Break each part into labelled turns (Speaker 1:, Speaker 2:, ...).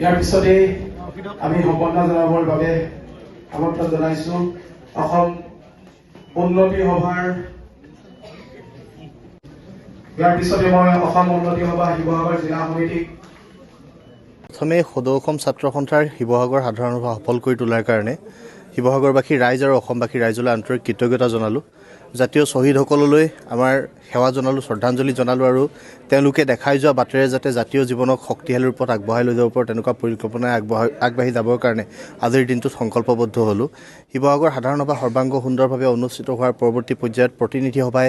Speaker 1: ইয়াৰ পিছতে আমি সম্বৰ্ধনা জনাবৰ বাবে আমন্ত্ৰণ জনাইছো অসম উন্নতি সভাৰ ইয়াৰ পিছতে মই অসম উন্নতি সভা শিৱসাগৰ জিলা সমিতিক
Speaker 2: প্ৰথমে সদৌ অসম ছাত্ৰ সন্থাৰ শিৱসাগৰ সাধাৰণ সভা সফল কৰি তোলাৰ কাৰণে শিৱসাগৰবাসী ৰাইজ আৰু অসমবাসী ৰাইজলৈ আন্তৰিক কৃতজ্ঞতা জনালোঁ। জাতীয় শ্বহীদসকললৈ আমাৰ সেৱা জনালোঁ, শ্ৰদ্ধাঞ্জলি জনালোঁ আৰু তেওঁলোকে দেখাই যোৱা বাটেৰে যাতে জাতীয় জীৱনক শক্তিশালী ৰূপত আগবঢ়াই লৈ যাব পাৰোঁ তেনেকুৱা পৰিকল্পনাই আগবাঢ়ি যাবৰ কাৰণে আজিৰ দিনটোত সংকল্পবদ্ধ হ'লোঁ। শিৱসাগৰ সাধাৰণ সভা সৰ্বাংগ সুন্দৰভাৱে অনুষ্ঠিত হোৱাৰ পৰৱৰ্তী পৰ্যায়ত প্ৰতিনিধি সভাই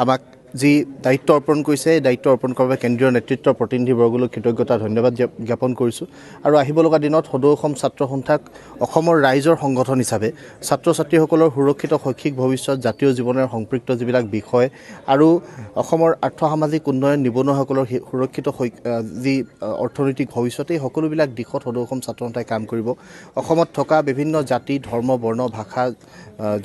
Speaker 2: আমাক যি দায়িত্ব অৰ্পণ কৰিছে এই দায়িত্ব অৰ্পণ কৰাৰ বাবে কেন্দ্ৰীয় নেতৃত্বৰ প্ৰতিনিধিবৰ্গলৈ কৃতজ্ঞতা ধন্যবাদ জ্ঞাপন কৰিছোঁ আৰু আহিব লগা দিনত সদৌ অসম ছাত্ৰ সন্থাক অসমৰ ৰাইজৰ সংগঠন হিচাপে ছাত্ৰ ছাত্ৰীসকলৰ সুৰক্ষিত শৈক্ষিক ভৱিষ্যত, জাতীয় জীৱনৰ সম্পৃক্ত যিবিলাক বিষয় আৰু অসমৰ আৰ্থ-সামাজিক উন্নয়ন, নিবনুৱাসকলৰ সুৰক্ষিত যি অৰ্থনৈতিক ভৱিষ্যত এই সকলোবিলাক দিশত সদৌ অসম ছাত্ৰ সন্থাই কাম কৰিব। অসমত থকা বিভিন্ন জাতি, ধৰ্ম, বৰ্ণ, ভাষা,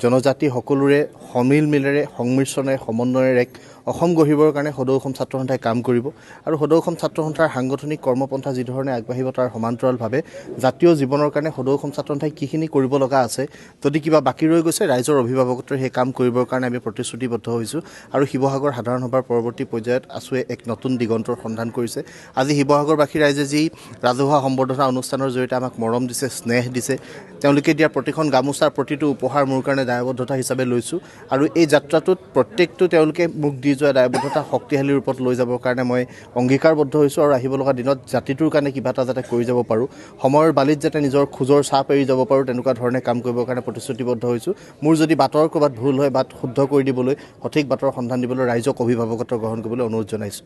Speaker 2: জনজাতি সকলোৰে সমিলমিলেৰে সংমিশ্ৰণে সমন্বয়েৰে এক অসম গঢ়িবৰ কাৰণে সদৌ অসম ছাত্ৰ সন্থাই কাম কৰিব আৰু সদৌ অসম ছাত্ৰ সন্থাৰ সাংগঠনিক কৰ্মপন্থা যিধৰণে আগবাঢ়িব তাৰ সমান্তৰালভাৱে জাতীয় জীৱনৰ কাৰণে সদৌ অসম ছাত্ৰ সন্থাই কিখিনি কৰিব লগা আছে, যদি কিবা বাকী ৰৈ গৈছে ৰাইজৰ অভিভাৱকত্বই সেই কাম কৰিবৰ কাৰণে আমি প্ৰতিশ্ৰুতিবদ্ধ হৈছোঁ আৰু শিৱসাগৰ সাধাৰণ সভাৰ পৰৱৰ্তী পৰ্যায়ত আছুৱে এক নতুন দিগন্তৰ সন্ধান কৰিছে। আজি শিৱসাগৰবাসী ৰাইজে যি ৰাজহুৱা সম্বৰ্ধনা অনুষ্ঠানৰ জৰিয়তে আমাক মৰম দিছে, স্নেহ দিছে, তেওঁলোকে দিয়া প্ৰতিখন গামোচাৰ প্ৰতিটো উপহাৰ মোৰ কাৰণে দায়বদ্ধতা হিচাপে লৈছোঁ আৰু এই যাত্ৰাটোত প্ৰত্যেকটো তেওঁলোকে মোক দি যোৱা দায়বদ্ধতা শক্তিশালী ৰূপত লৈ যাবৰ কাৰণে মই অংগীকাৰবদ্ধ হৈছোঁ আৰু আহিব লগা দিনত জাতিটোৰ কাৰণে কিবা এটা যাতে কৰি যাব পাৰোঁ, সময়ৰ বালিত যাতে নিজৰ খোজৰ ছাপ এৰি যাব পাৰোঁ তেনেকুৱা ধৰণে কাম কৰিবৰ কাৰণে প্ৰতিশ্ৰুতিবদ্ধ হৈছোঁ। মোৰ যদি বাটৰ ক'ৰবাত ভুল হয় বাট শুদ্ধ কৰি দিবলৈ, সঠিক বাটৰ সন্ধান দিবলৈ ৰাইজক অভিভাৱকত্ব গ্ৰহণ কৰিবলৈ অনুৰোধ জনাইছোঁ।